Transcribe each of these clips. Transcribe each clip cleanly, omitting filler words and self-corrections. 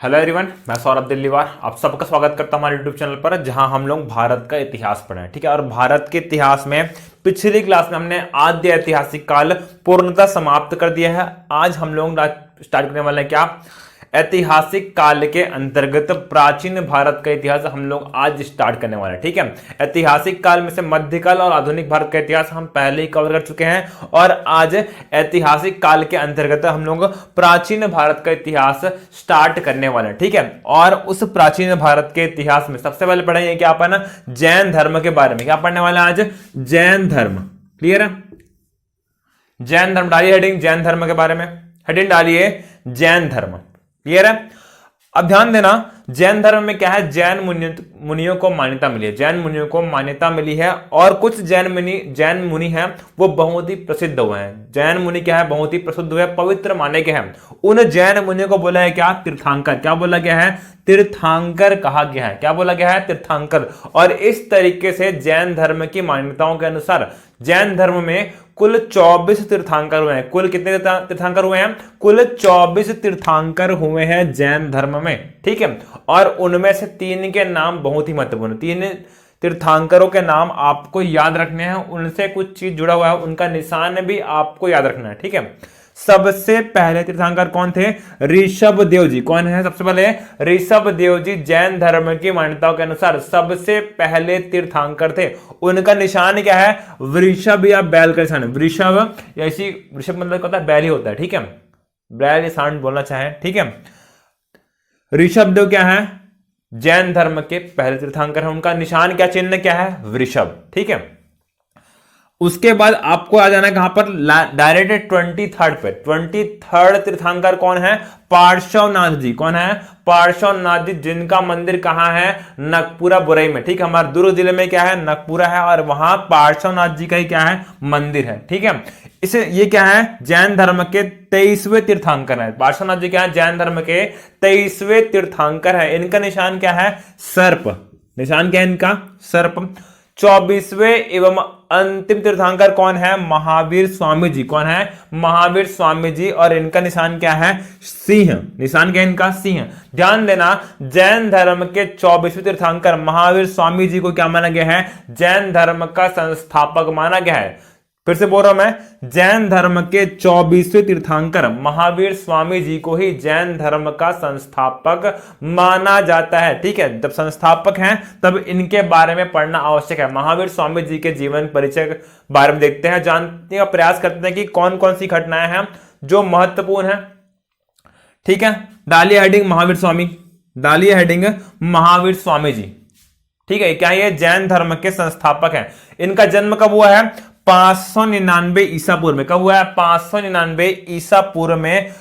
Hello everyone, मैं सौरभ दिल्लीवार आप सबका स्वागत करता हूं हमारे यूट्यूब चैनल पर, जहां हम लोग भारत का इतिहास पढ़ें। ठीक है, और भारत के इतिहास में पिछली क्लास में हमने आद्य ऐतिहासिक काल पूर्णतः समाप्त कर दिया है। आज हम लोग स्टार्ट करने वाले हैं क्या, ऐतिहासिक काल के अंतर्गत प्राचीन भारत का इतिहास हम लोग आज स्टार्ट करने वाले हैं। ठीक है, ऐतिहासिक काल में से मध्यकाल और आधुनिक भारत का इतिहास हम पहले ही कवर कर चुके हैं, और आज ऐतिहासिक काल के अंतर्गत हम लोग प्राचीन भारत का इतिहास स्टार्ट करने वाले हैं। ठीक है, और उस प्राचीन भारत के इतिहास में सबसे पहले पढ़ेंगे क्या अपन, जैन धर्म के बारे में। क्या पढ़ने वाले हैं आज, जैन धर्म। क्लियर है, जैन धर्म डालिए हेडिंग, जैन धर्म के बारे में हेडिंग डालिए जैन धर्म। क्लियर है, अब ध्यान देना, जैन धर्म में क्या है, जैन मुनियों को मान्यता मिली है, जैन मुनियों को मान्यता मिली है, और कुछ जैन मुनि हैं वो बहुत ही प्रसिद्ध हुए हैं। जैन मुनि क्या है, बहुत ही प्रसिद्ध हुए, पवित्र माने गए हैं। उन जैन मुनियों को बोला है क्या, तीर्थंकर। क्या बोला गया है, तीर्थंकर कहा गया है। क्या बोला गया है, तीर्थंकर। और इस तरीके से जैन धर्म की मान्यताओं के अनुसार जैन धर्म में कुल 24 तीर्थंकर हुए हैं। कुल कितने तीर्थंकर हुए हैं, कुल 24 तीर्थंकर हुए हैं जैन धर्म में। ठीक है, और उनमें से 3 के नाम बहुत ही महत्वपूर्ण, 3 तीर्थंकरों के नाम आपको याद रखने हैं, उनसे कुछ चीज जुड़ा हुआ है, उनका निशान भी आपको याद रखना है। ठीक है, सबसे पहले तीर्थंकर कौन थे, ऋषभ देव जी। कौन है सबसे पहले, ऋषभ देव जी जैन धर्म की मान्यताओं के अनुसार सबसे पहले तीर्थंकर थे। उनका निशान क्या है, वृषभ या बैल का निशान। वृषभ ऐसी, वृषभ मतलब होता है बैल ही होता है। ठीक है, बैल या सांड बोलना चाहे। ठीक है, ऋषभ देव क्या है, जैन धर्म के पहले तीर्थंकर है। उनका निशान क्या, चिन्ह क्या है, वृषभ। ठीक है, उसके बाद आपको आ जाना कहां पर, डायरेक्ट 23rd पे। 23rd तीर्थंकर कौन है, पार्श्वनाथ जी। कौन है, पार्श्वनाथ जी, जिनका मंदिर कहां है, नगपुरा बुरई में। ठीक है, हमारे दुर्ग जिले में क्या है, नगपुरा है, और वहां पार्श्वनाथ जी का ही क्या है, मंदिर है। ठीक है, इसे ये क्या है, जैन धर्म के 23वें तीर्थंकर है। पार्श्वनाथ जी क्या है, जैन धर्म के 23वें तीर्थंकर है। इनका निशान क्या है, सर्प। निशान क्या है इनका, सर्प। 24वें एवं अंतिम तीर्थंकर कौन है, महावीर स्वामी जी। कौन है, महावीर स्वामी जी, और इनका निशान क्या है, सिंह। निशान क्या है इनका, सिंह। ध्यान देना, जैन धर्म के 24वें तीर्थंकर महावीर स्वामी जी को क्या माना गया है, जैन धर्म का संस्थापक माना गया है। फिर से बोल रहा हूं मैं, जैन धर्म के 24वें तीर्थंकर महावीर स्वामी जी को ही जैन धर्म का संस्थापक माना जाता है। ठीक है, जब संस्थापक हैं तब इनके बारे में पढ़ना आवश्यक है। महावीर स्वामी जी के जीवन परिचय के बारे में देखते हैं, जानने का प्रयास करते हैं कि कौन कौन सी घटनाएं हैं जो महत्वपूर्ण है। ठीक है, डालिए हेडिंग महावीर स्वामी, डालिए हेडिंग महावीर स्वामी जी। ठीक है, क्या ये जैन धर्म के संस्थापक हैं। इनका जन्म कब हुआ है, 599 ईसा पूर्व में। कब हुआ है, 599 ईसा पूर्व में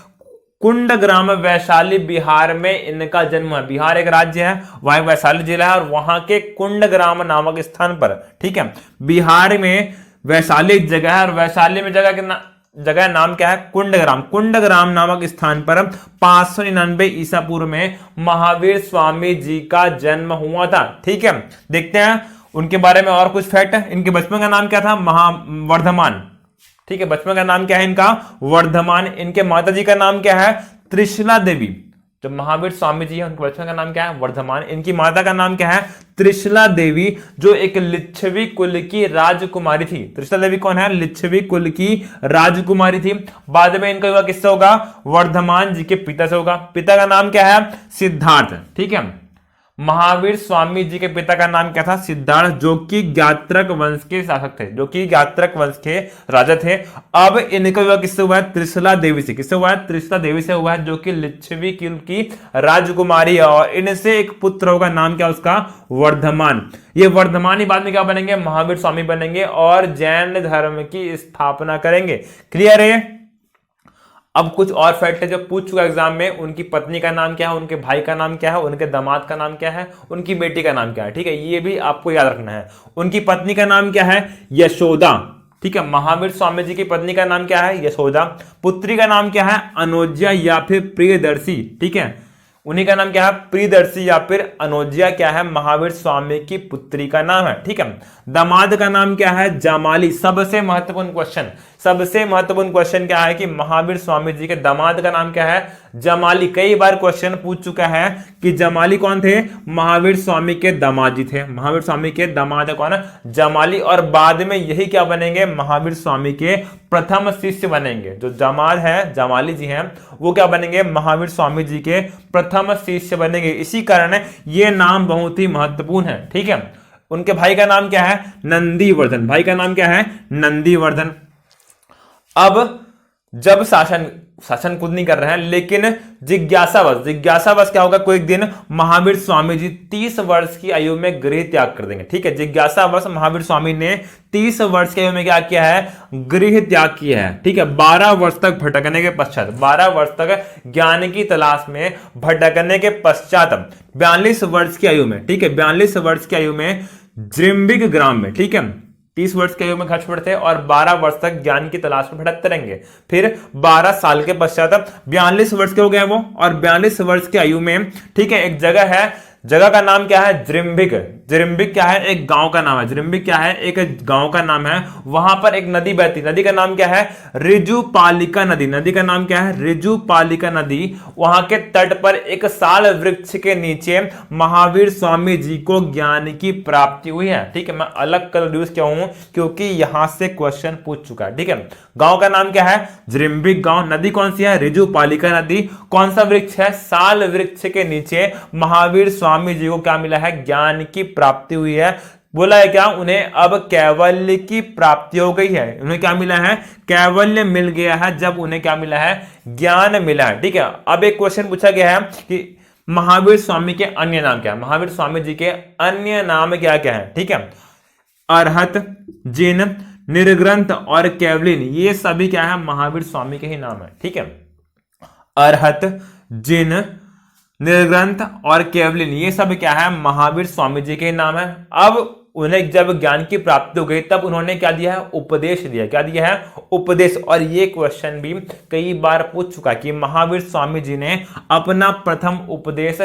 कुंडग्राम वैशाली बिहार में इनका जन्म है। बिहार एक राज्य है, वहां वैशाली जिला है, और वहां के कुंडग्राम नामक स्थान पर, ठीक है, बिहार में वैशाली एक जगह है, और वैशाली में जगह नाम क्या है, कुंडग्राम। कुंडग्राम नामक स्थान पर 599 ईसा पूर्व में महावीर स्वामी जी का जन्म हुआ था। ठीक है, देखते हैं उनके बारे में और कुछ फैक्ट है। इनके बचपन का नाम क्या था, वर्धमान। ठीक है, बचपन का नाम क्या है इनका, वर्धमान। इनके माता जी का नाम क्या है, त्रिशला देवी। जो महावीर स्वामी जी है उनके बचपन का नाम क्या है, वर्धमान। इनकी माता का नाम क्या है, त्रिशला देवी, जो एक लिच्छवी कुल की राजकुमारी थी। त्रिशला देवी कौन है, लिच्छवी कुल की राजकुमारी थी। बाद में इनका विवाह किससे होगा, वर्धमान जी के पिता से होगा। पिता का नाम क्या है, सिद्धार्थ। ठीक है, महावीर स्वामी जी के पिता का नाम क्या था, सिद्धार्थ, जो कि ज्ञात्रक वंश के शासक थे, जो कि ज्ञात्रक वंश के राजा थे। अब इनका विवाह किससे हुआ है, त्रिशला देवी से। किससे हुआ है, त्रिशला देवी से हुआ है, जो कि लिच्छवी कुल की राजकुमारी है, और इनसे एक पुत्र होगा, नाम क्या उसका, वर्धमान। ये वर्धमान ही बाद में क्या बनेंगे, महावीर स्वामी बनेंगे, और जैन धर्म की स्थापना करेंगे। क्लियर है। अब कुछ और फैक्ट है जो पूछ चुका एग्जाम में। उनकी पत्नी का नाम क्या है, उनके भाई का नाम क्या है, उनके दामाद का नाम क्या है, उनकी बेटी का नाम क्या है। ठीक है, ये भी आपको याद रखना है। उनकी पत्नी का नाम क्या है, यशोदा। ठीक है, महावीर स्वामी जी की पत्नी का नाम क्या है, यशोदा। पुत्री का नाम क्या है, अनोज्या या फिर प्रियदर्शी। ठीक है, उन्हीं का नाम क्या है, प्रियदर्शी या फिर अनोज्या क्या है, महावीर स्वामी की पुत्री का नाम है। ठीक है, दामाद का नाम क्या है, जामाली। सबसे महत्वपूर्ण क्वेश्चन क्या है कि महावीर स्वामी जी के दामाद का नाम क्या है, जमाली, कई बार क्वेश्चन पूछ चुका है कि जमाली कौन थे, महावीर स्वामी के दामाद जी थे, महावीर स्वामी के दामाद कौन है, जमाली, और बाद में यही क्या बनेंगे, महावीर स्वामी के प्रथम शिष्य बनेंगे। जो दामाद है जमाली जी हैं वो क्या बनेंगे, महावीर स्वामी जी के प्रथम शिष्य बनेंगे। इसी कारण ये नाम बहुत ही महत्वपूर्ण है। ठीक है, उनके भाई का नाम क्या है, नंदीवर्धन, भाई का नाम क्या है, नंदीवर्धन। अब जब शासन खुद नहीं कर रहे हैं, लेकिन जिज्ञासावश क्या होगा, कोई दिन महावीर स्वामी जी 30 वर्ष की आयु में गृह त्याग कर देंगे। ठीक है, जिज्ञासावश महावीर स्वामी ने 30 वर्ष की आयु में क्या किया है, गृह त्याग किया है। ठीक है, 12 वर्ष तक भटकने के पश्चात, 12 वर्ष तक ज्ञान की तलाश में भटकने के पश्चात 42 वर्ष की आयु में, ठीक है, 42 वर्ष की आयु में जृंबिक ग्राम में, ठीक है, 30 वर्ष की आयु में घर छोड़ते और 12 वर्ष तक ज्ञान की तलाश में भटकते रहेंगे। फिर 12 साल के पश्चात 42 वर्ष के हो गए वो, और 42 वर्ष की आयु में, ठीक है, एक जगह है, जगह का नाम क्या है, जृंबिक। जृंबिक क्या है, एक गांव का नाम है। जृंबिक क्या है, एक गांव का नाम है। वहां पर एक नदी बहती, नदी का नाम क्या है, ऋजुपालिका नदी। नदी का नाम क्या है, ऋजुपालिका नदी। वहां के तट पर एक साल वृक्ष के नीचे महावीर स्वामी जी को ज्ञान की प्राप्ति हुई है। ठीक है, मैं अलग कर यूज किया हूं क्योंकि यहां से क्वेश्चन पूछ चुका है। ठीक है, गांव का नाम क्या है, जृंबिक गांव। नदी कौन सी है, ऋजुपालिका नदी। कौन सा वृक्ष है, साल वृक्ष के नीचे महावीर स्वामी जी को क्या मिला है, ज्ञान की प्राप्ति हुई है। बोला है क्या, उन्हें अब कैवल्य की प्राप्ति हो गई है। उन्हें क्या मिला है, कैवल्य मिल गया है, जब उन्हें क्या मिला है, ज्ञान मिला है। ठीक है, अब एक क्वेश्चन पूछा गया है कि महावीर स्वामी के अन्य नाम क्या है, महावीर स्वामी जी के अन्य नाम क्या क्या है। ठीक है, अरहत, जिन, निर्ग्रंथ और कैवलिन, ये सभी क्या है, महावीर स्वामी के ही नाम है। ठीक है, अरहत, जिन, निर्ग्रंथ और केवलिन, ये सब क्या है, महावीर स्वामी जी के नाम है। अब उन्हें जब ज्ञान की प्राप्ति हो गई तब उन्होंने क्या दिया है, उपदेश दिया। क्या दिया है, उपदेश। और ये क्वेश्चन भी कई बार पूछ चुका कि महावीर स्वामी जी ने अपना प्रथम उपदेश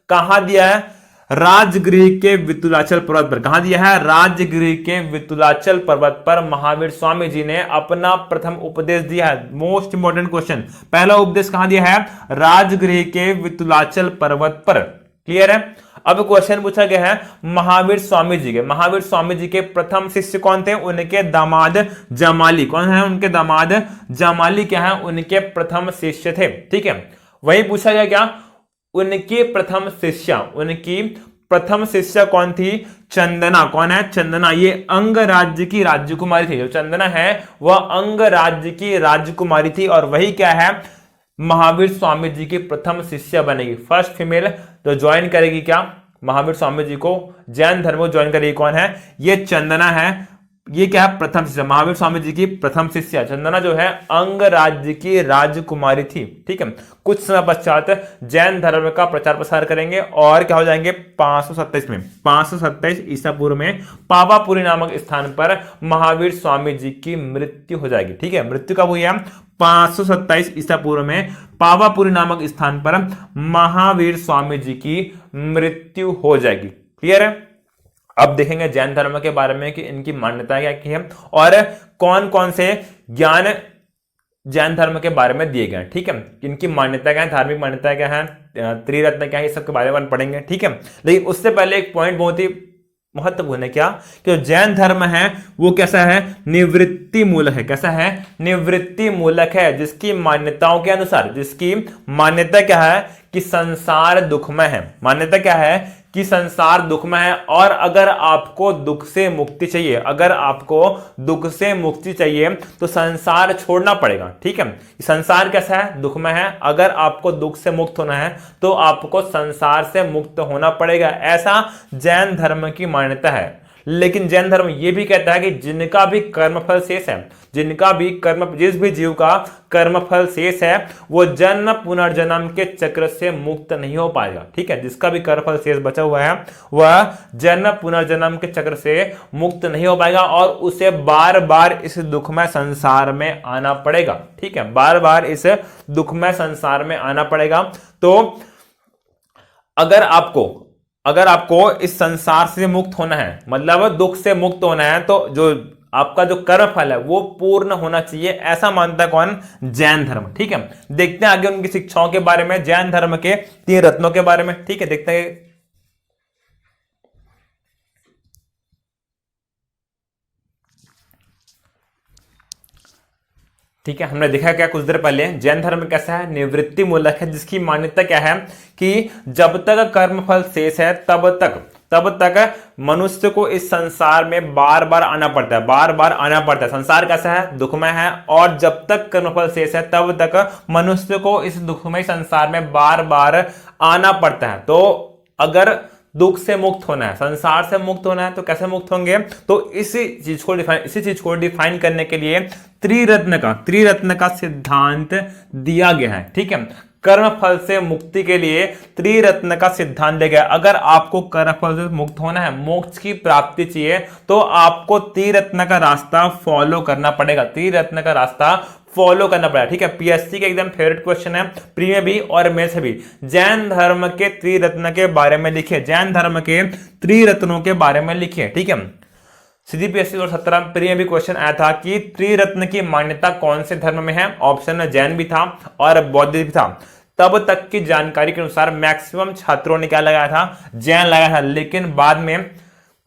कहां दिया है, राजगृह के वितुलाचल पर्वत पर। कहां दिया है, राजगृह के वितुलाचल पर्वत पर महावीर स्वामी जी ने अपना प्रथम उपदेश दिया है। मोस्ट इंपोर्टेंट क्वेश्चन, पहला उपदेश कहां दिया है, राजगृह के वितुलाचल पर्वत पर। क्लियर है। अब क्वेश्चन पूछा गया है महावीर स्वामी जी के, महावीर स्वामी जी के प्रथम शिष्य कौन थे, उनके दामाद जमाली। कौन है, उनके दामाद जमाली क्या है, उनके प्रथम शिष्य थे। ठीक है, वही पूछा गया क्या, उनकी प्रथम शिष्या, उनकी प्रथम शिष्या कौन थी, चंदना। कौन है, चंदना। ये अंग राज्य की राजकुमारी थी। जो चंदना है वह अंग राज्य की राजकुमारी थी, और वही क्या है, महावीर स्वामी जी की प्रथम शिष्या बनेगी। फर्स्ट फीमेल जो ज्वाइन करेगी क्या, महावीर स्वामी जी को, जैन धर्म को ज्वाइन करेगी, कौन है, ये चंदना है। ये क्या है, प्रथम शिष्या, महावीर स्वामी जी की प्रथम शिष्या चंदना जो है अंग राज्य की राजकुमारी थी। ठीक है, कुछ समय पश्चात जैन धर्म का प्रचार प्रसार करेंगे और क्या हो जाएंगे, 527 में, 527 ईसा पूर्व में पावापुरी नामक स्थान पर महावीर स्वामी जी की मृत्यु हो जाएगी। ठीक है, मृत्यु कब हुई है, 527 ईसा पूर्व में पावापुरी नामक स्थान पर महावीर स्वामी जी की मृत्यु हो जाएगी। क्लियर है। अब देखेंगे जैन धर्म के बारे में कि इनकी मान्यता क्या की है और कौन कौन से ज्ञान जैन धर्म के बारे में दिए गए हैं। ठीक है, इनकी मान्यता क्या है, धार्मिक मान्यता क्या है, त्रिरत्न क्या है, ये सब के बारे में पढ़ेंगे। ठीक है, लेकिन उससे पहले एक पॉइंट बहुत ही महत्वपूर्ण है, क्या कि जो जैन धर्म है वो कैसा है, निवृत्ति मूलक है। कैसा है, निवृत्ति मूलक है, जिसकी मान्यताओं के अनुसार, जिसकी मान्यता क्या है कि संसार दुखमय है। मान्यता क्या है कि संसार दुखमय है, और अगर आपको दुख से मुक्ति चाहिए, अगर आपको दुख से मुक्ति चाहिए तो संसार छोड़ना पड़ेगा। ठीक है, संसार कैसा है, दुखमय है, अगर आपको दुख से मुक्त होना है तो आपको संसार से मुक्त होना पड़ेगा। ऐसा जैन धर्म की मान्यता है। लेकिन जैन धर्म यह भी कहता है कि जिनका भी कर्मफल शेष है, जिनका भी कर्म, जिस भी जीव का कर्मफल शेष है वो जन्म पुनर्जन्म के चक्र से मुक्त नहीं हो पाएगा। ठीक है, जिसका भी कर्मफल शेष बचा हुआ है वह जन्म पुनर्जन्म के चक्र से मुक्त नहीं हो पाएगा और उसे बार बार इस दुखमय संसार में आना पड़ेगा। ठीक है, बार बार इस दुखमय संसार में आना पड़ेगा। तो अगर आपको इस संसार से मुक्त होना है, मतलब दुख से मुक्त होना है, तो जो आपका जो कर्म फल है वो पूर्ण होना चाहिए, ऐसा मानता है कौन? जैन धर्म। ठीक है, देखते हैं आगे उनकी शिक्षाओं के बारे में, जैन धर्म के 3 रत्नों के बारे में। ठीक है, देखते हैं। ठीक है, हमने देखा क्या कुछ देर पहले, जैन धर्म कैसा है? निवृत्ति मूलक है, जिसकी मान्यता क्या है कि जब तक कर्मफल शेष है तब तक मनुष्य को इस संसार में बार बार आना पड़ता है, बार बार आना पड़ता है। संसार कैसा है? दुखमय है, और जब तक कर्मफल शेष है तब तक मनुष्य को इस दुखमय संसार में बार बार आना पड़ता है। तो अगर दुख से मुक्त होना है, संसार से मुक्त होना है, तो कैसे मुक्त होंगे? तो इसी चीज को डिफाइन करने के लिए त्रिरत्न का सिद्धांत दिया गया है। ठीक है, कर्म फल से मुक्ति के लिए त्रिरत्न का सिद्धांत दिया गया। अगर आपको कर्म फल से मुक्त होना है, मोक्ष की प्राप्ति चाहिए, तो आपको त्रिरत्न का रास्ता फॉलो करना पड़ेगा, त्रिरत्न का रास्ता फॉलो करना पड़ेगा। ठीक है, पीएससी का एकदम फेवरेट क्वेश्चन है, प्री में भी और मेंस में भी। जैन धर्म के त्रिरत्न के बारे में लिखिए, जैन धर्म के त्रिरत्नों के बारे में लिखिए। ठीक है, सीधी पीएससी 2017 प्री में भी क्वेश्चन आया था कि त्रिरत्न की मान्यता कौन से धर्म में है? ऑप्शन में जैन भी था और बौद्ध भी था। तब तक की जानकारी के अनुसार मैक्सिमम छात्रों ने क्या लगाया था? जैन लगाया था। लेकिन बाद में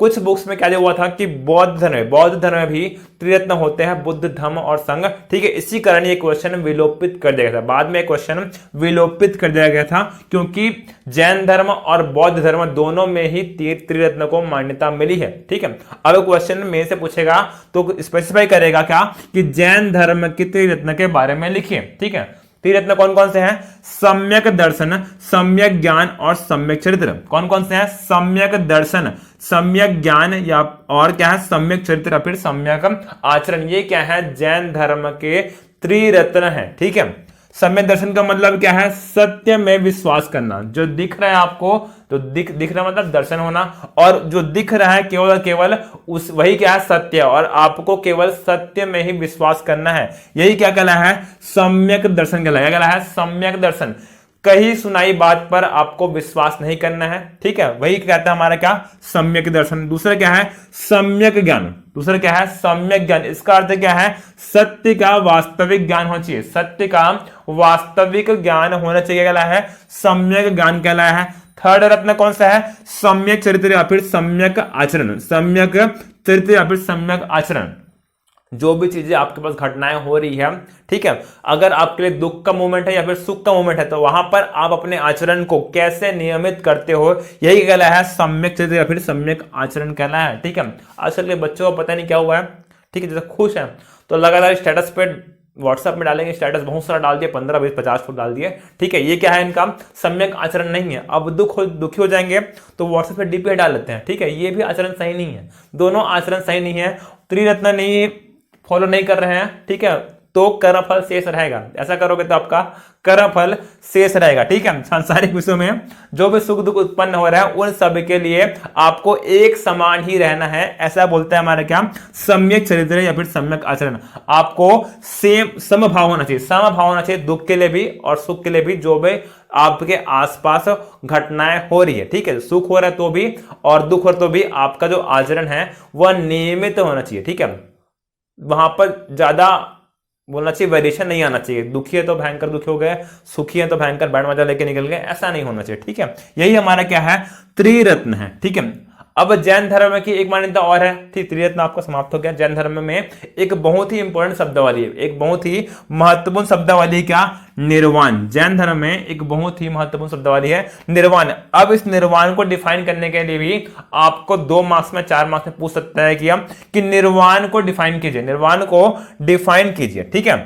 कुछ बुक्स में क्या हुआ था कि बौद्ध धर्म में भी त्रिरत्न होते हैं, बुद्ध, धम्म और संघ। ठीक है, इसी कारण ये क्वेश्चन विलोपित कर दिया गया था, बाद में क्वेश्चन विलोपित कर दिया गया था, क्योंकि जैन धर्म और बौद्ध धर्म दोनों में ही त्रिरत्न को मान्यता मिली है। ठीक है, अब क्वेश्चन में से पूछेगा तो स्पेसिफाई करेगा क्या कि जैन धर्म के त्रिरत्न के बारे में लिखिए। ठीक है, त्रिरत्न कौन कौन से हैं? सम्यक दर्शन, सम्यक ज्ञान और सम्यक चरित्र। कौन कौन से हैं? सम्यक दर्शन, सम्यक ज्ञान या और क्या है? सम्यक चरित्र या फिर सम्यक आचरण। ये क्या है? जैन धर्म के त्रिरत्न है। ठीक है, सम्यक दर्शन का मतलब क्या है? सत्य में विश्वास करना। जो दिख रहा है आपको, तो दिख रहा मतलब दर्शन होना, और जो दिख रहा है केवल केवल उस वही क्या है? सत्य, और आपको केवल सत्य में ही विश्वास करना है। यही क्या कहलाया है? सम्यक दर्शन कहलाया है, सम्यक दर्शन। कहीं सुनाई बात पर आपको विश्वास नहीं करना है। ठीक है, वही कहता है हमारा क्या? सम्यक दर्शन। दूसरा क्या है? सम्यक ज्ञान। दूसरा क्या है? सम्यक ज्ञान। इसका अर्थ क्या है? सत्य का वास्तविक ज्ञान होना चाहिए, सत्य का वास्तविक ज्ञान होना चाहिए, कहलाया है सम्यक ज्ञान कहलाया है। थर्ड रत्न कौन सा है? सम्यक चरित्र या फिर सम्यक आचरण, सम्यक चरित्र या फिर सम्यक आचरण। जो भी चीजें आपके पास घटनाएं हो रही है, ठीक है, अगर आपके लिए दुख का मोमेंट है या फिर सुख का मोमेंट है, तो वहां पर आप अपने आचरण को कैसे नियमित करते हो, यही कहलाया है सम्यक चरित्र या फिर सम्यक आचरण कहलाया है। ठीक है, आजकल के बच्चों को पता नहीं क्या हुआ है। ठीक है, जैसे खुश है तो लगातार स्टेटस पे व्हाट्सएप में डालेंगे, स्टेटस बहुत सारा डाल दिए, 15, 20, 50 फुट डाल दिए। ठीक है, ये क्या है? इनका सम्यक आचरण नहीं है। अब दुखी हो जाएंगे तो व्हाट्सएप पे डीपी डाल लेते हैं। ठीक है, ये भी आचरण सही नहीं है, दोनों आचरण सही नहीं है। त्रिरत्न नहीं फॉलो नहीं कर रहे हैं, ठीक है, तो कर्मफल शेष रहेगा। ऐसा करोगे तो आपका कर्मफल शेष रहेगा। ठीक है, सांसारिक विषयों में जो भी सुख दुख उत्पन्न हो रहा है उन सब के लिए आपको एक समान ही रहना है, ऐसा बोलता है हमारा क्या? सम्यक चरित्र या फिर सम्यक आचरण। आपको सेम समभाव होना चाहिए, समभाव होना चाहिए, दुख के लिए भी और सुख के लिए भी, जो भी आपके आसपास घटनाएं हो रही है। ठीक है, सुख हो रहा है तो भी और दुख हो रहा तो भी आपका जो आचरण है वह नियमित होना चाहिए। ठीक है, वहां पर ज्यादा बोलना चाहिए, वेरिएशन नहीं आना चाहिए। दुखी है तो भयंकर दुखी हो गए, सुखी है तो भयंकर बैंड मजा लेके निकल गए, ऐसा नहीं होना चाहिए। ठीक है, यही हमारा क्या है? त्रिरत्न है। ठीक है, अब जैन धर्म की एक मान्यता और है। ठीक, त्रिरत्न आपका समाप्त हो गया। जैन धर्म में एक बहुत ही इंपॉर्टेंट शब्दावली है, एक बहुत ही महत्वपूर्ण शब्दावली, क्या? निर्वाण। जैन धर्म में एक बहुत ही महत्वपूर्ण शब्दावली है, निर्वाण। अब इस निर्वाण को डिफाइन करने के लिए भी आपको 2 मार्क्स में 4 मार्क्स में पूछ सकता है कि निर्वाण को डिफाइन कीजिए, निर्वाण को डिफाइन कीजिए। ठीक है,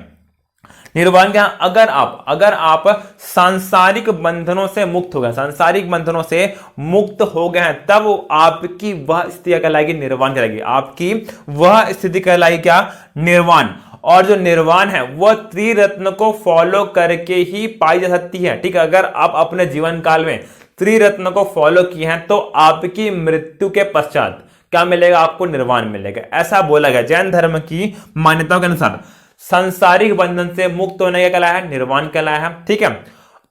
निर्वाण क्या? अगर आप सांसारिक बंधनों से मुक्त हो गए, सांसारिक बंधनों से मुक्त हो गए हैं, तब आपकी वह स्थिति कहलाएगी निर्वाण कहलाएगी। आपकी वह स्थिति कहलाएगी क्या? निर्वाण। और जो निर्वाण है वह त्रिरत्न को फॉलो करके ही पाई जा सकती है। ठीक है, अगर आप अपने जीवन काल में त्रिरत्न को फॉलो किए हैं तो आपकी मृत्यु के पश्चात क्या मिलेगा? आपको निर्वाण मिलेगा, ऐसा बोला गया जैन धर्म की मान्यताओं के अनुसार। सांसारिक बंधन से मुक्त होने का कहलाया है निर्वाण कहलाया है। ठीक है,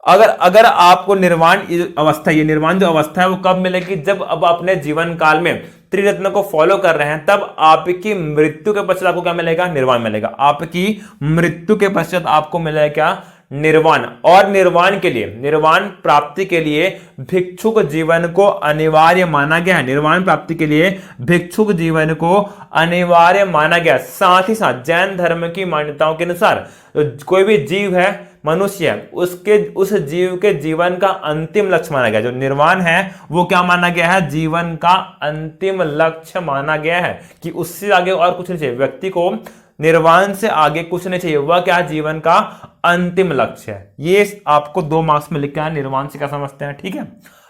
अगर आपको निर्वाण अवस्था, ये निर्वाण जो अवस्था है वो कब मिलेगी? जब अब अपने जीवन काल में त्रिरत्न को फॉलो कर रहे हैं, तब आपकी मृत्यु के पश्चात आपको क्या मिलेगा? निर्वाण मिलेगा। आपकी मृत्यु के पश्चात आपको मिलेगा क्या? निर्वाण। और निर्वाण के लिए, निर्वाण प्राप्ति के लिए भिक्षुक जीवन को अनिवार्य माना गया है। निर्वाण प्राप्ति के लिए भिक्षुक जीवन को अनिवार्य माना गया। साथ ही साथ जैन धर्म की मान्यताओं के अनुसार कोई भी जीव है, मनुष्य है, उसके उस जीव के जीवन का अंतिम लक्ष्य माना गया। जो निर्वाण है वो क्या माना गया है? जीवन का अंतिम लक्ष्य माना गया है, कि उससे आगे और कुछ नहीं चाहिए। व्यक्ति को निर्वाण से आगे कुछ नहीं चाहिए, वह क्या? जीवन का अंतिम लक्ष्य है। ये आपको 2 मार्क्स में लिखा है। निर्वाण से क्या समझते हैं? ठीक है,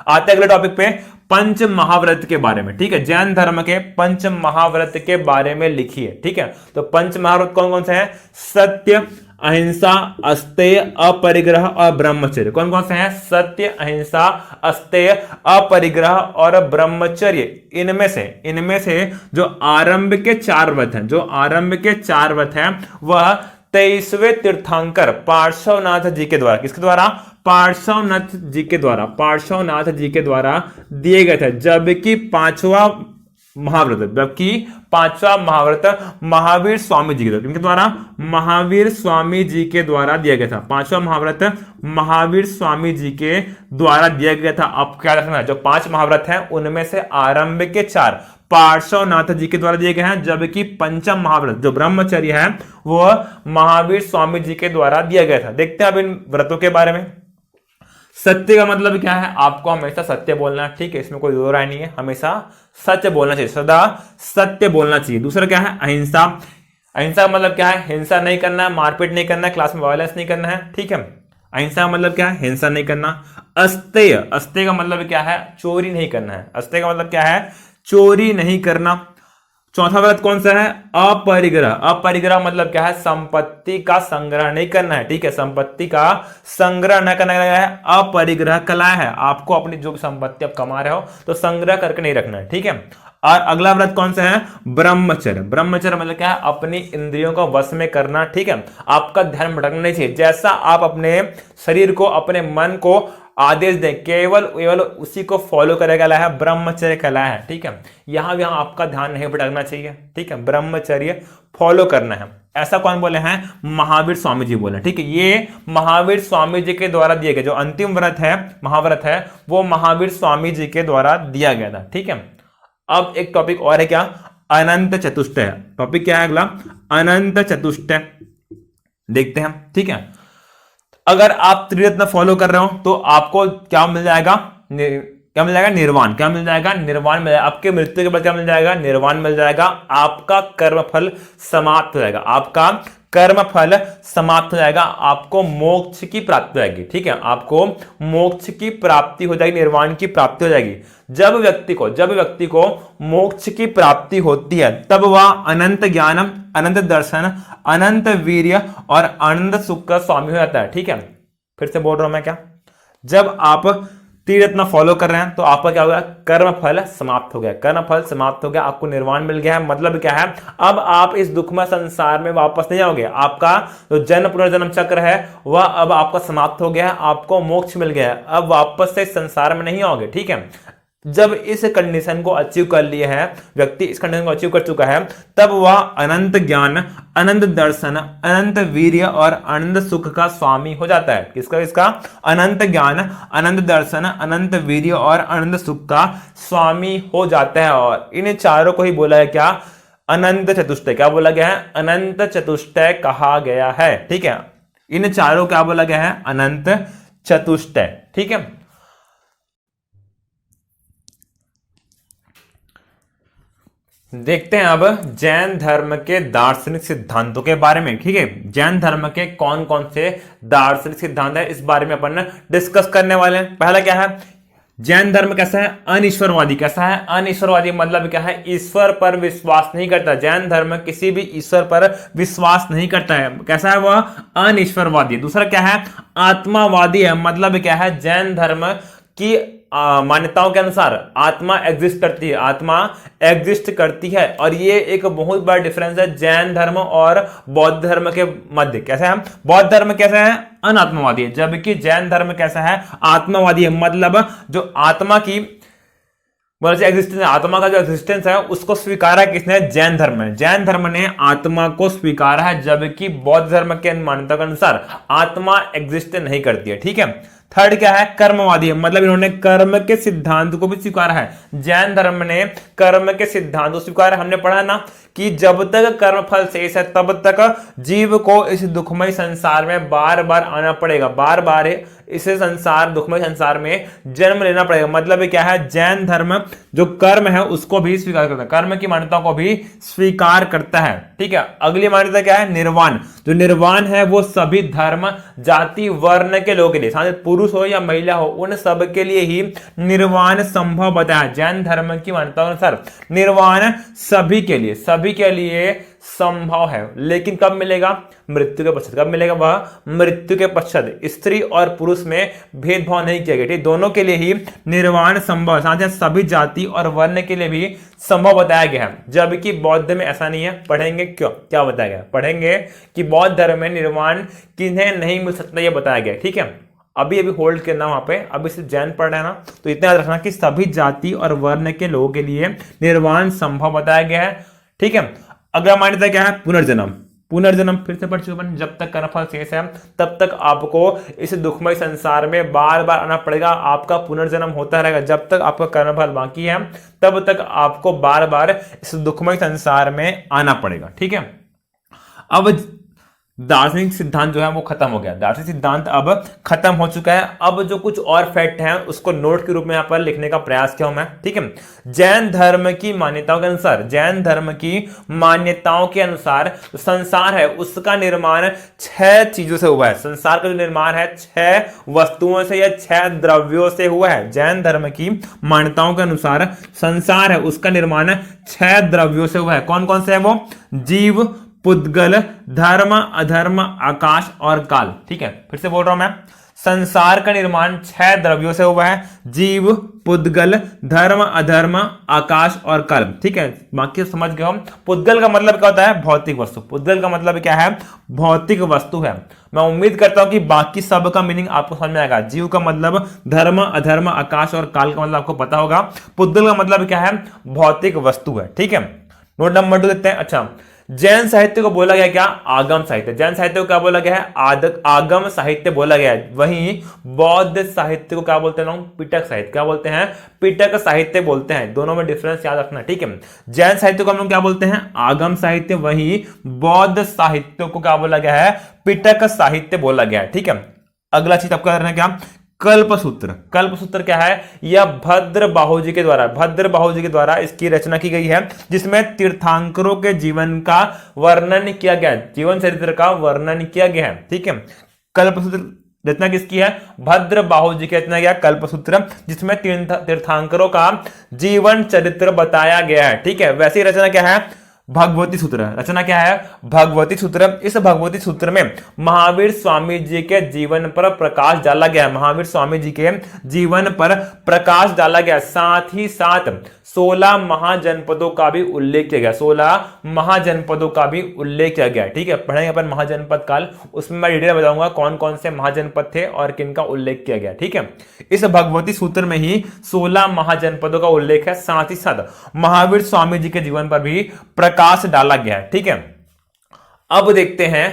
आते हैं अगले टॉपिक पे, पंच महाव्रत के बारे में। ठीक है, जैन धर्म के पंच महाव्रत के बारे में लिखिए। ठीक है, तो पंच महाव्रत कौन कौन से हैं? सत्य, अहिंसा, अस्तेय, अपरिग्रह और ब्रह्मचर्य। कौन कौन से हैं? सत्य, अहिंसा, अस्तेय, अपरिग्रह और ब्रह्मचर्य। इनमें से जो आरंभ के 4 व्रत हैं, जो आरंभ के 4 व्रत हैं, वह 23वें तीर्थंकर पार्श्वनाथ जी के द्वारा, किसके द्वारा? पार्श्वनाथ जी के द्वारा, पार्श्वनाथ जी के द्वारा दिए गए थे। जबकि पांचवा महाव्रत महावीर स्वामी जी के द्वारा, इनके द्वारा महावीर स्वामी जी के द्वारा दिया गया था। पांचवा महाव्रत महावीर स्वामी जी के द्वारा दिया गया था। अब क्या रखना है? जो 5 महाव्रत हैं उनमें से आरंभ के 4 पार्श्वनाथ जी के द्वारा दिए गए हैं, जबकि पंचम महाव्रत जो ब्रह्मचर्य है वो महावीर स्वामी जी के द्वारा दिया गया था। देखते हैं अब इन व्रतों के बारे में। सत्य का मतलब क्या है? आपको हमेशा सत्य बोलना है। ठीक है, इसमें कोई दो राय नहीं है, हमेशा सत्य बोलना चाहिए, सदा सत्य बोलना चाहिए। दूसरा क्या है? अहिंसा। अहिंसा का मतलब क्या है? हिंसा नहीं करना है, मारपीट नहीं करना है, क्लास में वायलेंस नहीं करना है। ठीक है, अहिंसा का मतलब क्या है? हिंसा नहीं करना। अस्तेय, अस्तेय का मतलब क्या है? चोरी नहीं करना है। अस्तेय का मतलब क्या है? चोरी नहीं करना। चौथा व्रत कौन सा है? अपरिग्रह। अपरिग्रह मतलब क्या है? संपत्ति का संग्रह नहीं करना है। ठीक है, संपत्ति का संग्रह न करना है, अपरिग्रह कला है। आपको अपनी जो संपत्ति आप कमा रहे हो तो संग्रह करके नहीं रखना है। ठीक है, और अगला व्रत कौन सा है? ब्रह्मचर्य। ब्रह्मचर्य मतलब क्या है? अपनी इंद्रियों को वश में करना। ठीक है, आपका ध्यान भटकना नहीं चाहिए। जैसा आप अपने शरीर को, अपने मन को आदेश दें, केवल उसी को फॉलो करे कला है, ब्रह्मचर्य कला है। ठीक है, यहां आपका ध्यान नहीं भटकना चाहिए। ठीक है, ब्रह्मचर्य फॉलो करना है। ऐसा कौन बोले हैं? महावीर स्वामी जी बोले। ठीक है, ये महावीर स्वामी जी के द्वारा दिए गए, जो अंतिम व्रत है, महाव्रत है, वो महावीर स्वामी जी के द्वारा दिया गया था। ठीक है, अब एक टॉपिक और है, क्या? अनंत चतुष्टय। टॉपिक क्या है अगला? अनंत चतुष्टय। देखते हैं। ठीक है, अगर आप त्रिरत्न फॉलो कर रहे हो तो आपको क्या मिल जाएगा? क्या मिल जाएगा? निर्वाण। क्या मिल जाएगा? निर्वाण मिल जाएगा। आपके मृत्यु के बाद क्या मिल जाएगा? निर्वाण मिल जाएगा। आपका कर्मफल समाप्त हो जाएगा। आपका कर्मफल समाप्त हो जाएगा। आपको मोक्ष की प्राप्ति हो जाएगी। ठीक है, आपको मोक्ष की प्राप्ति हो जाएगी, निर्वाण की प्राप्ति हो जाएगी। जब व्यक्ति को मोक्ष की प्राप्ति होती है, तब वह अनंत ज्ञान, अनंत दर्शन, अनंत वीर्य और अनंत सुख का स्वामी हो जाता है। ठीक है, फिर से बोल रहा हूं मैं, क्या? जब आप त्रिरत्न फॉलो कर रहे हैं तो आपका क्या होगा? कर्म फल समाप्त हो गया। कर्म फल समाप्त हो गया, आपको निर्वाण मिल गया है। मतलब क्या है? अब आप इस दुखमय संसार में वापस नहीं आओगे। आपका जो जन्म पुनर्जन्म चक्र है वह अब आपका समाप्त हो गया है, आपको मोक्ष मिल गया है। अब वापस से संसार में नहीं आओगे। ठीक है, जब इस कंडीशन को अचीव कर लिया है, व्यक्ति इस कंडीशन को अचीव कर चुका है, तब वह अनंत ज्ञान, अनंत दर्शन, अनंत वीर्य और अनंत सुख का स्वामी हो जाता है। किसका? अनंत ज्ञान, अनंत दर्शन, अनंत वीर्य और अनंत सुख का स्वामी हो जाता है। और इन चारों को ही बोला है क्या? अनंत चतुष्टय। क्या बोला गया है? अनंत चतुष्टय कहा गया है। ठीक है, इन चारों क्या बोला गया है? अनंत चतुष्टय। ठीक है, देखते हैं अब जैन धर्म के दार्शनिक सिद्धांतों के बारे में। ठीक है, जैन धर्म के कौन कौन से दार्शनिक सिद्धांत है, इस बारे में अपन डिस्कस करने वाले हैं। पहला क्या है? जैन धर्म कैसा है? अनिश्वरवादी। कैसा है? अनिश्वरवादी मतलब क्या है? ईश्वर पर विश्वास नहीं करता। जैन धर्म किसी भी ईश्वर पर विश्वास नहीं करता है। कैसा है वह? अनिश्वरवादी। दूसरा क्या है? आत्मावादी है। मतलब क्या है? जैन धर्म की मान्यताओं के अनुसार आत्मा एग्जिस्ट करती है, आत्मा एग्जिस्ट करती है। और ये एक बहुत बड़ा डिफरेंस है जैन धर्म और बौद्ध धर्म के मध्य। कैसा है? बौद्ध धर्म कैसा है? अनात्मवादी है, जबकि जैन धर्म कैसा है? आत्मवादी है। मतलब जो आत्मा की बोला एग्जिस्टेंस, आत्मा का जो एग्जिस्टेंस है उसको स्वीकारा किसने? जैन धर्म ने। जैन धर्म ने आत्मा को स्वीकारा है, जबकि बौद्ध धर्म के मान्यता के अनुसार आत्मा एग्जिस्ट नहीं करती है। ठीक है। थर्ड क्या है? कर्मवादी है, मतलब इन्होंने कर्म के सिद्धांत को भी स्वीकारा है। जैन धर्म ने कर्म के सिद्धांत को स्वीकारा। हमने पढ़ा ना कि जब तक कर्म फल शेष है तब तक जीव को इस दुखमय संसार में बार बार आना पड़ेगा, बार बार इस संसार दुखमय संसार में जन्म लेना पड़ेगा। मतलब क्या है? जैन धर्म जो कर्म है उसको भी स्वीकार करता है, कर्म की मान्यता को भी स्वीकार करता है। ठीक है। अगली मान्यता क्या है? निर्वाण। जो निर्वाण है वो सभी धर्म जाति वर्ण के लोगों के लिए, साथ पुरुष हो या महिला हो, उन सब के लिए ही निर्वाण संभव बताया। जैन धर्म की मान्यता अनुसार निर्वाण सभी के लिए संभव है, लेकिन कब मिलेगा? मृत्यु के पश्चात। कब मिलेगा? वह मृत्यु के पश्चात। स्त्री और पुरुष में भेदभाव नहीं किया गया। ठीक, दोनों के लिए ही निर्वाण संभव, साथ ही सभी जाति और वर्ण के लिए भी संभव बताया गया है, जबकि बौद्ध में ऐसा नहीं है। पढ़ेंगे क्यों, क्या बताया गया? पढ़ेंगे कि बौद्ध धर्म में निर्वाण किन्हें नहीं मिल सकता, यह बताया गया। ठीक है। अभी होल्ड करना वहां पे, अभी सिर्फ जैन पढ़ रहे हैं ना, तो इतना याद रखना कि सभी जाति और वर्ण के लोगों के लिए निर्वाण संभव बताया गया है। ठीक है। अगला मान्यता क्या है? पुनर्जन्म। पुनर्जन्म फिर से पढ़ चुके हैं, जब तक कर्मफल शेष है तब तक आपको इस दुखमय संसार में बार बार आना पड़ेगा, आपका पुनर्जन्म होता रहेगा। जब तक आपका कर्मफल बाकी है तब तक आपको बार बार इस दुखमय संसार में आना पड़ेगा। ठीक है। अब दार्शनिक सिद्धांत जो है वो खत्म हो गया, दार्शनिक सिद्धांत अब खत्म हो चुका है। अब जो कुछ और फैक्ट हैं उसको नोट के रूप में यहां पर लिखने का प्रयास किया हूं मैं। ठीक है। जैन धर्म की मान्यताओं के अनुसार, जैन धर्म की मान्यताओं के अनुसार संसार है उसका निर्माण 6 चीजों से हुआ है। संसार का जो निर्माण है 6 वस्तुओं से या 6 द्रव्यों से हुआ है। जैन धर्म की मान्यताओं के अनुसार संसार है उसका निर्माण 6 द्रव्यों से हुआ है। कौन कौन से है वो? जीव, पुद्गल, धर्म, अधर्म, आकाश और काल। ठीक है। फिर से बोल रहा हूं मैं, संसार का निर्माण 6 द्रव्यों से हुआ है। जीव, पुद्गल, धर्म, अधर्म, आकाश और काल। ठीक है। बाकी समझ गए हम। पुद्गल का मतलब क्या होता है? भौतिक वस्तु। पुद्गल का मतलब क्या है? भौतिक वस्तु है। मैं उम्मीद करता हूं कि बाकी सब का मीनिंग आपको समझ में आएगा। जीव का मतलब धर्म, अधर्म, आकाश और काल का मतलब आपको पता होगा। पुद्गल का मतलब क्या है? भौतिक वस्तु है। ठीक है। नोट नंबर 2 देखते हैं। अच्छा, जैन साहित्य को बोला गया क्या? आगम साहित्य। जैन साहित्य को क्या बोला गया है? आगम साहित्य बोला गया है। वहीं बौद्ध साहित्य को क्या बोलते हैं? पिटक साहित्य। क्या बोलते हैं? पिटक साहित्य बोलते हैं। दोनों में डिफरेंस याद रखना। ठीक है। जैन साहित्य को हम लोग क्या बोलते हैं? आगम साहित्य। वहीं बौद्ध साहित्य को क्या बोला गया है? पिटक साहित्य बोला गया है। ठीक है। अगला चीज आपका करना क्या? कल्पसूत्र। कल्पसूत्र क्या है? यह भद्रबाहु जी के द्वारा इसकी रचना की गई है, जिसमें तीर्थंकरों के जीवन का वर्णन किया गया है, जीवन चरित्र का वर्णन किया गया है। ठीक है। कल्पसूत्र रचना किसकी है? भद्रबाहु जी की रचना किया कल्पसूत्र, जिसमें तीर्थंकरों का जीवन चरित्र बताया गया है। ठीक है। वैसी रचना क्या है? भगवती सूत्र। रचना क्या है? भगवती सूत्र। इस भगवती सूत्र में महावीर स्वामी जी के जीवन पर प्रकाश डाला गया है। महावीर स्वामी जी के जीवन पर प्रकाश डाला गया, साथ ही साथ 16 महाजनपदों का भी उल्लेख किया गया। 16 महाजनपदों का भी उल्लेख किया गया। ठीक है। पढ़ेंगे अपन महाजनपद काल, उसमें मैं डिटेल बताऊंगा कौन कौन से महाजनपद थे और किनका उल्लेख किया गया। ठीक है। इस भगवती सूत्र में ही 16 महाजनपदों का उल्लेख है, साथ ही साथ महावीर स्वामी जी के जीवन पर भी प्रकाश डाला गया है। ठीक है। अब देखते हैं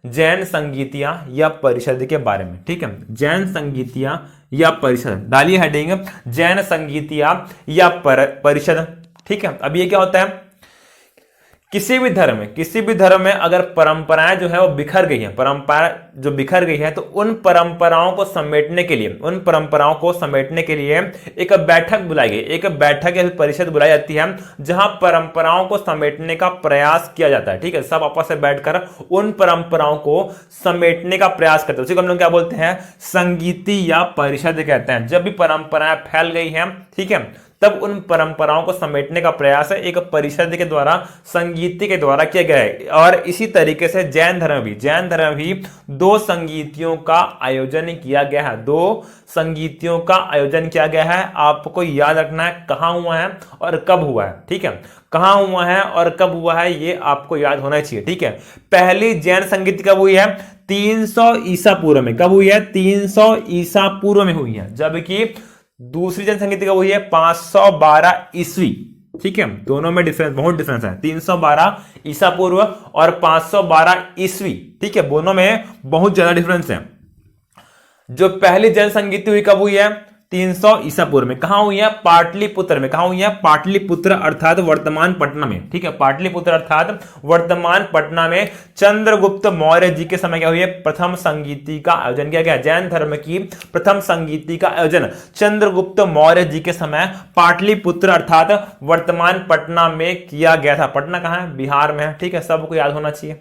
जैन संगीतियां या परिषद के बारे में। ठीक है। जैन संगीतियां या परिषद, डालिए हेडिंग जैन संगीतियां या परिषद। ठीक है। अब ये क्या होता है? किसी भी धर्म में अगर परंपराएं जो है वो बिखर गई है, परंपरा जो बिखर गई है, तो उन परंपराओं को समेटने के लिए एक बैठक बुलाई गई, एक बैठक या परिषद बुलाई जाती है, जहां परंपराओं को समेटने का प्रयास किया जाता है। ठीक है। सब आपस में बैठकर उन परंपराओं को समेटने का प्रयास करते हैं, उसी को हम लोग क्या बोलते हैं? संगीति या परिषद कहते हैं। जब भी परंपराएं फैल गई हैं, ठीक है, तब उन परंपराओं को समेटने का प्रयास एक परिषद के द्वारा, संगीति के द्वारा किया गया है। और इसी तरीके से जैन धर्म भी 2 संगीतियों का आयोजन किया गया है। 2 संगीतियों का आयोजन किया गया है। आपको याद रखना है कहां हुआ है और कब हुआ है। ठीक है। कहां हुआ है और कब हुआ है ये आपको याद होना चाहिए। ठीक है। पहली जैन संगीति कब हुई है? 300 ईसा पूर्व में। कब हुई है? 300 ईसा पूर्व में हुई है। जबकि दूसरी जैन संगीति कब हुई है? 512 ईस्वी। ठीक है, दोनों में डिफरेंस, बहुत डिफरेंस है। 312 ईसा पूर्व और 512 ईस्वी। ठीक है, दोनों में बहुत ज्यादा डिफरेंस है। जो पहली जैन संगीति हुई कब हुई है? 300 ईसा पूर्व में। कहां हुई है? पाटलिपुत्र में। कहां हुई है? पाटलिपुत्र अर्थात वर्तमान पटना में। ठीक है, पाटलिपुत्र अर्थात वर्तमान पटना में चंद्रगुप्त मौर्य जी के समय क्या हुई है? प्रथम संगीति का आयोजन किया गया। जैन धर्म की प्रथम संगीति का आयोजन चंद्रगुप्त मौर्य जी के समय पाटलिपुत्र अर्थात वर्तमान पटना में किया गया था। पटना कहां है? बिहार में है। ठीक है, सबको याद होना चाहिए।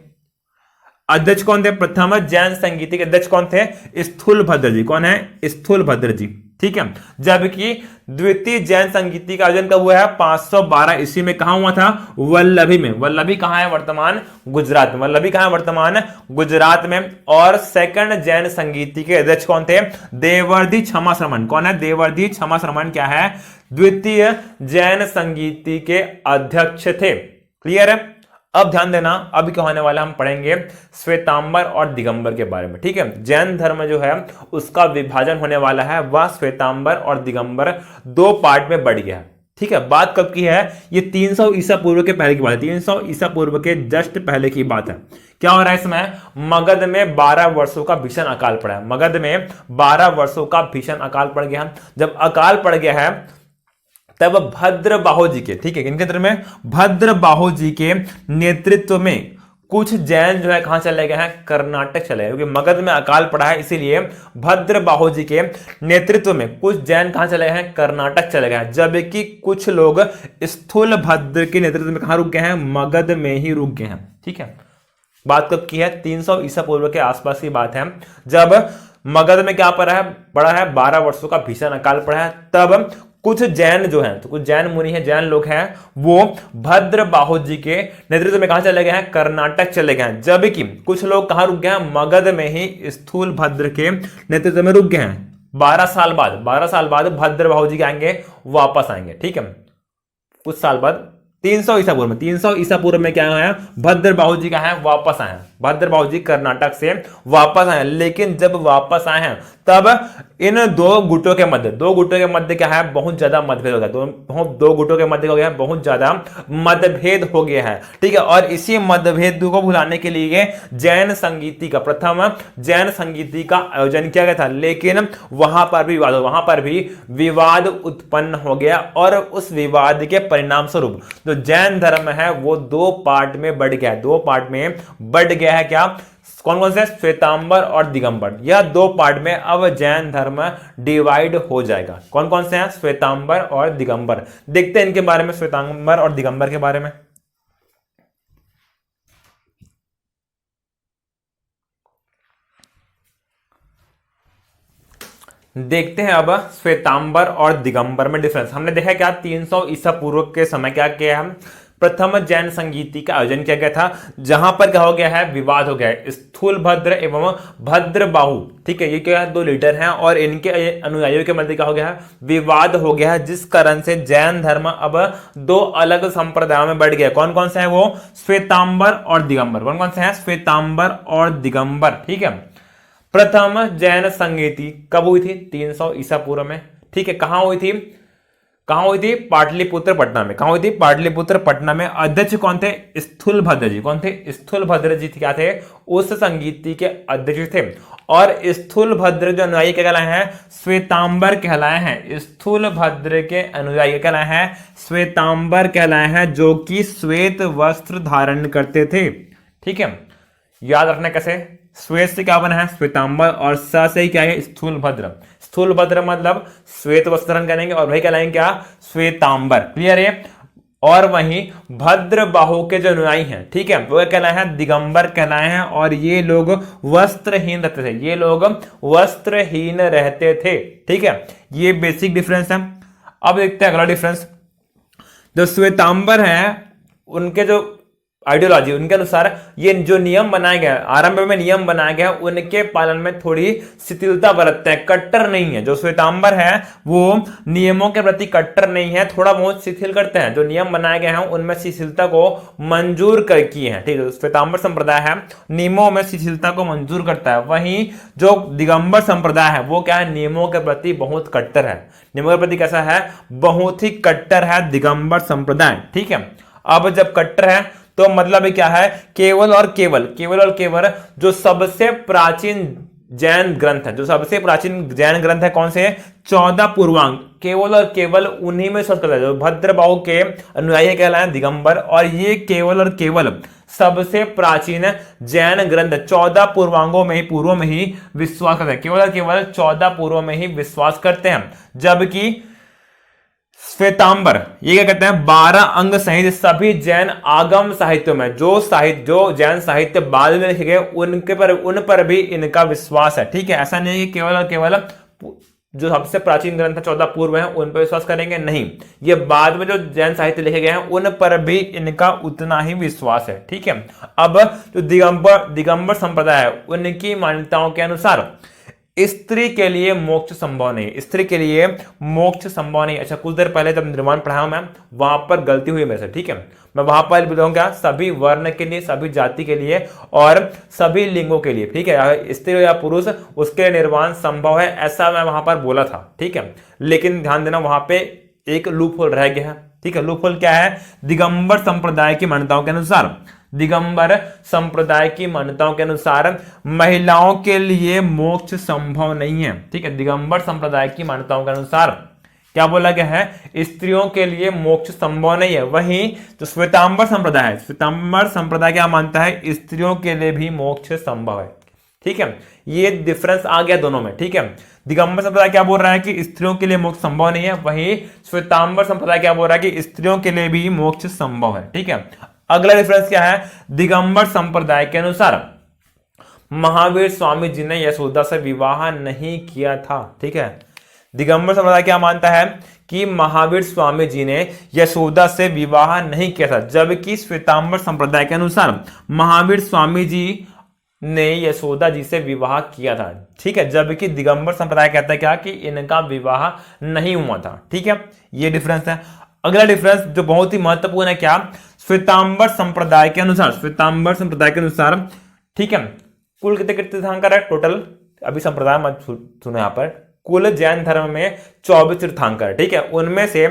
अध्यक्ष कौन थे? प्रथम जैन संगीति के अध्यक्ष कौन थे? स्थूलभद्र जी। कौन है? स्थूलभद्र जी। ठीक है, जबकि द्वितीय जैन संगीति का आयोजन कब हुआ है? 512 ईस्वी में। कहां हुआ था? वल्लभी में। वल्लभी कहां है? वर्तमान गुजरात में। वल्लभी कहां है? वर्तमान गुजरात में। और सेकंड जैन संगीति के अध्यक्ष कौन थे? देवर्षि क्षमा श्रमण। कौन है? देवर्षि क्षमा श्रमण क्या है? द्वितीय जैन संगीति के अध्यक्ष थे। क्लियर है? अब ध्यान देना, अभी क्या होने वाला, हम पढ़ेंगे श्वेतांबर और दिगंबर के बारे में। ठीक है, जैन धर्म जो है उसका विभाजन होने वाला है, वह श्वेतांबर और दिगंबर दो पार्ट में बढ़ गया है। ठीक है, बात कब की है? ये 300 ईसा पूर्व के पहले की बात है। 300 ईसा पूर्व के जस्ट पहले की बात है। क्या हो रहा है इसमें? मगध में 12 वर्षों का भीषण अकाल पड़ा है। मगध में 12 वर्षों का भीषण अकाल पड़ गया है। जब अकाल पड़ गया है तब भद्रबाहु जी के, ठीक है, किनके नेतृत्व में? भद्रबाहु जी के नेतृत्व में कुछ जैन जो है कहां चले गए हैं? कर्नाटक चले गए, क्योंकि मगध में अकाल पड़ा है, इसीलिए भद्रबाहु जी के नेतृत्व में कुछ जैन कहां चले गए हैं? कर्नाटक चले गए हैं। जबकि कुछ लोग स्थूलभद्र के नेतृत्व में कहां रुक गए हैं? मगध में ही रुक गए हैं। ठीक है, बात कब की है? 300 ईसा पूर्व के आसपास की बात है, जब मगध में क्या पड़ा है? 12 वर्षों का भीषण अकाल पड़ा है। तब कुछ जैन जो हैं, तो कुछ जैन मुनि हैं, जैन लोग हैं, वो भद्रबाहु जी के नेतृत्व में कहां चले गए हैं? कर्नाटक चले गए हैं। जबकि कुछ लोग कहां रुक गए हैं? मगध में ही स्थूलभद्र के नेतृत्व में रुक गए हैं। 12 साल बाद भद्रबाहु जी के आएंगे, वापस आएंगे। ठीक है, कुछ साल बाद 300 ईसा पूर्व में, 300 ईसा पूर्व में क्या है? भद्रबाहु जी का है, वापस आए हैं। भद्रबाहु जी कर्नाटक से वापस आए हैं। लेकिन जब वापस आए हैं तब इन दो गुटों के मध्य क्या है? बहुत ज्यादा मतभेद हो गया। दो गुटों के मध्य हो गया है, बहुत ज्यादा मतभेद हो गया है। ठीक है, और इसी मतभेद को भुलाने के लिए जैन संगीति का, प्रथम जैन संगीति का आयोजन किया गया था। लेकिन वहां पर भी विवाद उत्पन्न हो गया, और उस विवाद के परिणाम स्वरूप जो जैन धर्म है वो दो पार्ट में बढ़ गया है। क्या? कौन कौन से? श्वेतांबर और दिगंबर। यह दो पार्ट में अब जैन धर्म डिवाइड हो जाएगा। कौन कौन से हैं? श्वेतांबर और दिगंबर। देखते हैं इनके बारे में, श्वेतांबर और दिगंबर के बारे में। देखते हैं अब श्वेतांबर और दिगंबर में डिफरेंस। हमने देखा क्या? 300 ईसा पूर्व के समय क्या किया है? प्रथम जैन संगीति का आयोजन किया गया था, जहां पर क्या हो गया है? विवाद हो गया है। स्थूलभद्र एवं भद्रबाहु, ठीक है, ये क्या है? दो लीडर हैं, और इनके अनुयायियों के मध्य क्या हो गया है? विवाद हो गया है, जिस कारण से जैन धर्म अब दो अलग संप्रदायों में बढ़ गया। कौन कौन से हैं वो? श्वेतांबर और दिगंबर। कौन कौन से हैं? श्वेतांबर और दिगंबर। ठीक है, प्रथम जैन संगीति कब हुई थी? 300 ईसा पूर्व में। ठीक है, कहां हुई थी? पाटलिपुत्र पटना में। कहां हुई थी? पाटलिपुत्र पटना में। अध्यक्ष कौन थे? स्थूलभद्र जी। कौन थे? स्थूलभद्र जी क्या थे? उस संगीति के अध्यक्ष थे। और स्थूलभद्र जो अनुयायी क्या कहलाए हैं? श्वेतांबर कहलाए हैं। स्थूलभद्र के अनुयायी कहलाए हैं? श्वेतांबर कहलाए हैं, जो कि श्वेत वस्त्र धारण करते थे। ठीक है, याद रखना कैसे? श्वेत से क्या बना है? श्वेतांबर, और स से क्या है? स्थूलभद्र। स्थूलभद्र मतलब श्वेत वस्त्र धारण करेंगे, और वही कहलाएंगे क्या? श्वेतांबर। क्लियर है? और वहीं भद्रबाहु के जो अनुयायी हैं, ठीक है, वो कहलाए हैं? दिगंबर कहलाए हैं, और ये लोग वस्त्रहीन रहते थे। ठीक है, ये बेसिक डिफरेंस है। अब देखते हैं अगला डिफरेंस। जो श्वेतांबर है, उनके जो आइडियोलॉजी, उनके अनुसार ये जो नियम बनाए गए, आरंभ में नियम बनाए गए, उनके पालन में थोड़ी शिथिलता बरतते हैं, कट्टर नहीं है। जो श्वेतांबर है वो नियमों के प्रति कट्टर नहीं है, थोड़ा बहुत शिथिल करते हैं। जो नियम बनाए गए हैं उनमें शिथिलता को मंजूर कर किए हैं, ठीक है। श्वेतांबर संप्रदाय है नियमों में शिथिलता को मंजूर करता है, वहीं जो दिगंबर संप्रदाय है वो क्या है, नियमों के प्रति बहुत कट्टर है। नियमों के प्रति कैसा है, बहुत ही कट्टर है दिगंबर संप्रदाय, ठीक है। अब जब कट्टर है तो मतलब क्या है, केवल और केवल जो सबसे प्राचीन जैन ग्रंथ है, जो सबसे प्राचीन जैन ग्रंथ है कौन से, 14 पूर्वांग, केवल और केवल उन्हीं में विश्वास करता है। जो भद्रबाहु के अनुयायी कहलाए दिगंबर, और ये केवल और केवल सबसे प्राचीन जैन ग्रंथ 14 पूर्वांगों में ही, पूर्व में ही विश्वास करते हैं, केवल और केवल 14 पूर्व में ही विश्वास करते हैं। जबकि श्वेतांबर ये क्या कहते हैं, 12 अंग सहित सभी जैन आगम साहित्यों में, जो जैन साहित्य बाद में लिखे गए उन पर भी इनका विश्वास है, ठीक है। ऐसा नहीं है कि केवल और केवल जो सबसे प्राचीन ग्रंथ 14 पूर्व है उन पर विश्वास करेंगे, नहीं, ये बाद में जो जैन साहित्य लिखे गए हैं उन पर भी इनका उतना ही विश्वास है, ठीक है। अब जो दिगंबर संप्रदाय है उनकी मान्यताओं के अनुसार स्त्री के लिए मोक्ष संभव नहीं, स्त्री के लिए मोक्ष संभव नहीं। अच्छा, कुछ देर पहले जब निर्माण पढ़ाया मैं, वहां पर गलती हुई मेरे से, ठीक है। मैं वहां पर बताऊंगा सभी वर्ण के लिए, सभी जाति के लिए और सभी लिंगों के लिए, ठीक है। स्त्री या पुरुष उसके निर्माण संभव है, ऐसा मैं वहां पर बोला था, ठीक है। लेकिन ध्यान देना वहां पे एक लूप होल रह गया है, ठीक है। लूप होल क्या है, दिगंबर संप्रदाय की मान्यताओं के अनुसार, दिगंबर संप्रदाय की मान्यताओं के अनुसार महिलाओं के लिए मोक्ष संभव नहीं है, ठीक है। दिगंबर संप्रदाय की मान्यताओं के अनुसार क्या बोला गया है, स्त्रियों के लिए मोक्ष संभव नहीं है। वहीं जो श्वेतांबर संप्रदाय है, श्वेतांबर संप्रदाय क्या मानता है, स्त्रियों के लिए भी मोक्ष संभव है, ठीक है। ये डिफरेंस आ गया दोनों में, ठीक है। दिगंबर संप्रदाय क्या बोल रहा है कि स्त्रियों के लिए मोक्ष संभव नहीं है, वहीं श्वेतांबर संप्रदाय क्या बोल रहा है कि स्त्रियों के लिए भी मोक्ष संभव है, ठीक है। अगला डिफरेंस क्या है, दिगंबर संप्रदाय के अनुसार महावीर स्वामी जी ने यशोदा से विवाह नहीं किया था, ठीक है। दिगंबर संप्रदाय क्या मानता है कि महावीर स्वामी जी ने यशोदा से विवाह नहीं किया था, जबकि श्वेतांबर संप्रदाय के अनुसार महावीर स्वामी जी ने यशोदा जी से विवाह किया था, ठीक है। जबकि दिगंबर संप्रदाय कहता है क्या कि इनका विवाह नहीं हुआ था, ठीक है। ये डिफरेंस है। अगला डिफरेंस जो बहुत ही महत्वपूर्ण है, क्या, श्वेतांबर संप्रदाय के अनुसार, श्वेतांबर संप्रदाय के अनुसार, ठीक है, कुल कितने तीर्थंकर है टोटल, अभी संप्रदाय मत सुनो यहां पर, कुल जैन धर्म में 24 तीर्थंकर, ठीक है। उनमें से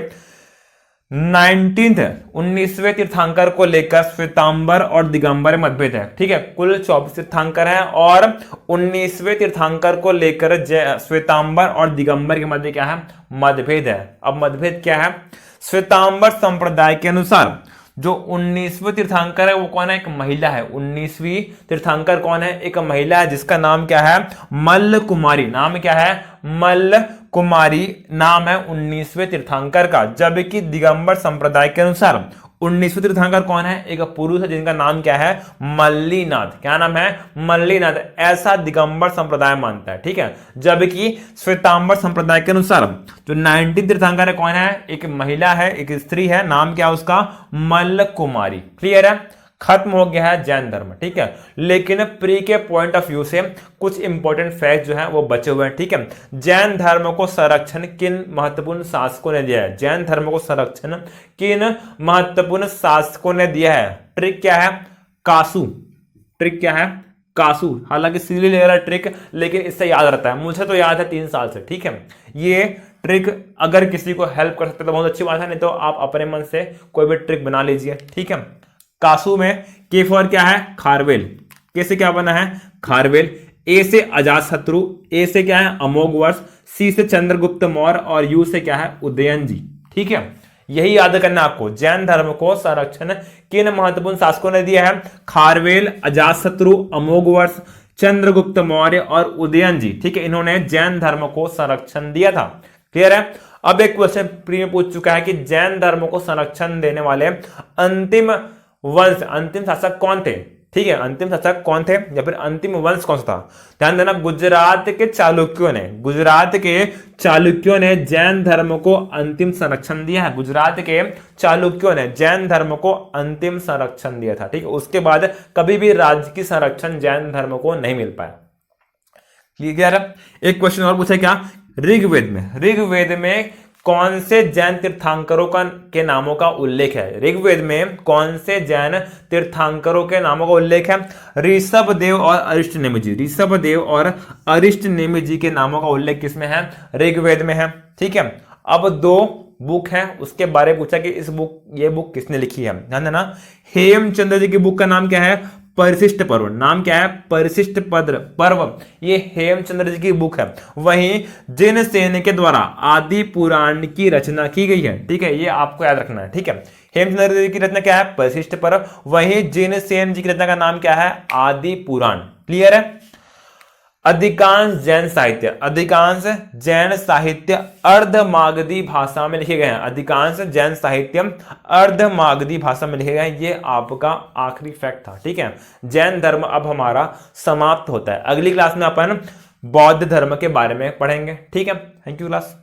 19वें तीर्थंकर को लेकर श्वेतांबर और दिगंबर मतभेद है, ठीक है। कुल 24 तीर्थंकर है और 19वें तीर्थंकर को लेकर श्वेतांबर और दिगंबर के मध्य क्या है, मतभेद है। अब मतभेद क्या है, श्वेतांबर संप्रदाय के अनुसार जो 19वें तीर्थंकर है वो कौन है, एक महिला है। 19वीं तीर्थंकर कौन है, एक महिला है जिसका नाम क्या है, मल्ल कुमारी। नाम क्या है, मल्ल कुमारी नाम है 19वें तीर्थंकर का। जबकि दिगंबर संप्रदाय के अनुसार 19वें तीर्थंकर कौन है, एक पुरुष है जिनका नाम क्या है, मल्लीनाथ। क्या नाम है, मल्लीनाथ। ऐसा दिगंबर संप्रदाय मानता है, ठीक है। जबकि श्वेतांबर संप्रदाय के अनुसार जो 19 तीर्थंकर है कौन है, एक महिला है, एक स्त्री है, नाम क्या है उसका, मल्ल कुमारी। क्लियर है, खत्म हो गया है जैन धर्म, ठीक है। लेकिन प्री के पॉइंट ऑफ व्यू से कुछ इंपॉर्टेंट फैक्ट जो है वो बचे हुए हैं, ठीक है। जैन धर्म को संरक्षण किन महत्वपूर्ण शासकों ने दिया है, जैन धर्म को संरक्षण किन महत्वपूर्ण शासकों ने दिया है। ट्रिक क्या है, कासू। ट्रिक क्या है, कासू। हालांकि सीधे ले रहा ट्रिक, लेकिन इससे याद रहता है, मुझे तो याद है 3 साल से, ठीक है। ये ट्रिक अगर किसी को हेल्प कर सकते तो बहुत अच्छी बात है, नहीं तो आप अपने मन से कोई भी ट्रिक बना लीजिए, ठीक है। कासू में के फॉर क्या है, खारवेल। के से क्या बना है, खारवेल। ए से अजातशत्रु, ए से क्या है, अमोघवर्ष, सी से चंद्रगुप्त मौर्य और यू से क्या है, उदयन जी, ठीक है। यही याद करना आपको, जैन धर्म को संरक्षण किन महत्वपूर्ण शासकों ने दिया है, खारवेल, अजातशत्रु, अमोघवर्ष, चंद्रगुप्त मौर्य और उदयन जी, ठीक है। इन्होंने जैन धर्म को संरक्षण दिया था। क्लियर है। अब एक क्वेश्चन प्री में पूछ चुका है कि जैन धर्म को संरक्षण देने वाले अंतिम शासक कौन थे। ठीक है, अंतिम शासक कौन थे या फिर अंतिम वंश कौन सा था? ध्यान देना, गुजरात के चालुक्यों ने जैन धर्म को अंतिम संरक्षण दिया है। गुजरात के चालुक्यों ने जैन धर्म को अंतिम संरक्षण दिया था। ठीक है, उसके बाद कभी भी राज्य की संरक्षण जैन धर्म को नहीं मिल पाया। क्लियर है? एक क्वेश्चन और पूछा क्या, ऋग्वेद में कौन से जैन तीर्थंकरों के नामों का उल्लेख है? ऋग्वेद में कौन से जैन तीर्थंकरों के नामों का उल्लेख है? ऋषभदेव और अरिष्टनेमि जी के नामों का उल्लेख किसमें है? ऋग्वेद में है। ठीक है, अब 2 बुक है, उसके बारे में पूछा कि ये बुक किसने लिखी है। ध्यान देना, हेमचंद्र जी की बुक का नाम क्या है? परिशिष्ट पर्व। नाम क्या है? परिशिष्ट पर्व। ये हेमचंद्र जी की बुक है। वहीं जिनसेन के द्वारा आदि पुराण की रचना की गई है। ठीक है, ये आपको याद रखना है। ठीक है, हेमचंद्र जी की रचना क्या है? परिशिष्ट पर्व। वहीं जिनसेन जी की रचना का नाम क्या है? आदि पुराण। क्लियर है? अधिकांश जैन साहित्य अर्धमागधी भाषा में लिखे गए हैं। अधिकांश जैन साहित्य अर्धमागधी भाषा में लिखे गए हैं। ये आपका आखिरी फैक्ट था। ठीक है, जैन धर्म अब हमारा समाप्त होता है। अगली क्लास में अपन बौद्ध धर्म के बारे में पढ़ेंगे। ठीक है, थैंक यू क्लास।